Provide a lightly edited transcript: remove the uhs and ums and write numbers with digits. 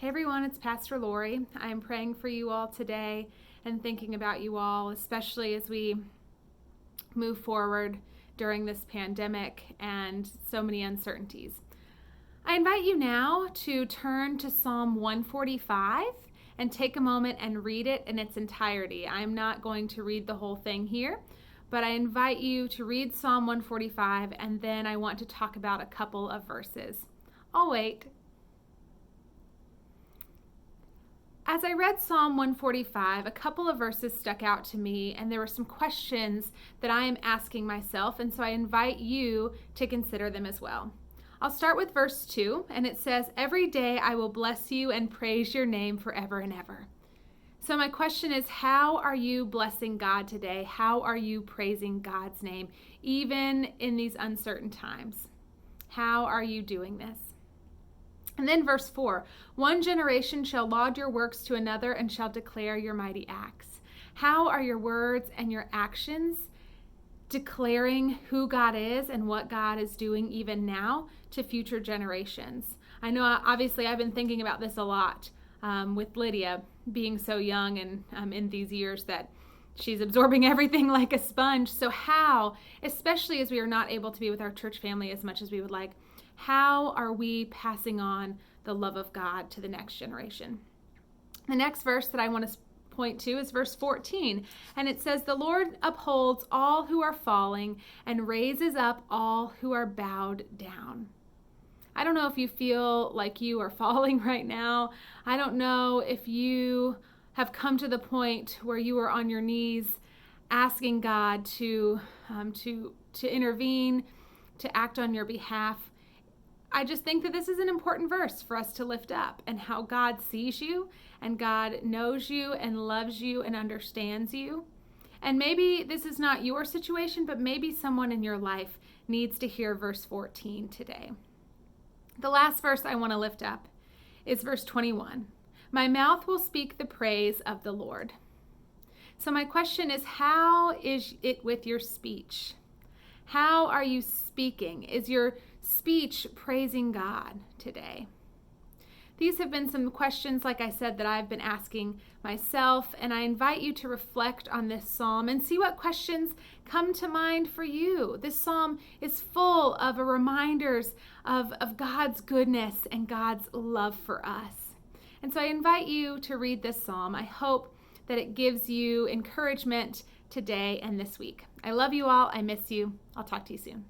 Hey everyone, it's Pastor Lori. I'm praying for you all today and thinking about you all, especially as we move forward during this pandemic and so many uncertainties. I invite you now to turn to Psalm 145 and take a moment and read it in its entirety. I'm not going to read the whole thing here, but I invite you to read Psalm 145, and then I want to talk about a couple of verses. I'll wait. As I read Psalm 145, a couple of verses stuck out to me, and there were some questions that I am asking myself, and so I invite you to consider them as well. I'll start with verse 2, and it says, "Every day I will bless you and praise your name forever and ever." So my question is, how are you blessing God today? How are you praising God's name, even in these uncertain times? How are you doing this? And then verse 4, "One generation shall laud your works to another and shall declare your mighty acts." How are your words and your actions declaring who God is and what God is doing even now to future generations? I know, obviously, I've been thinking about this a lot with Lydia being so young and in these years that she's absorbing everything like a sponge. So how, especially as we are not able to be with our church family as much as we would like, how are we passing on the love of God to the next generation? The next verse that I want to point to is verse 14, and it says, "The Lord upholds all who are falling and raises up all who are bowed down." I don't know if you feel like you are falling right now. I don't know if you have come to the point where you are on your knees asking God to intervene, to act on your behalf. I just think that this is an important verse for us to lift up, and how God sees you and God knows you and loves you and understands you. And maybe this is not your situation, but maybe someone in your life needs to hear verse 14 today. The last verse I want to lift up is verse 21. "My mouth will speak the praise of the Lord." So my question is, how is it with your speech? How are you speaking? Is your speech praising God today? These have been some questions, like I said, that I've been asking myself, and I invite you to reflect on this psalm and see what questions come to mind for you. This psalm is full of reminders of God's goodness and God's love for us. And so I invite you to read this psalm. I hope that it gives you encouragement today and this week. I love you all. I miss you. I'll talk to you soon.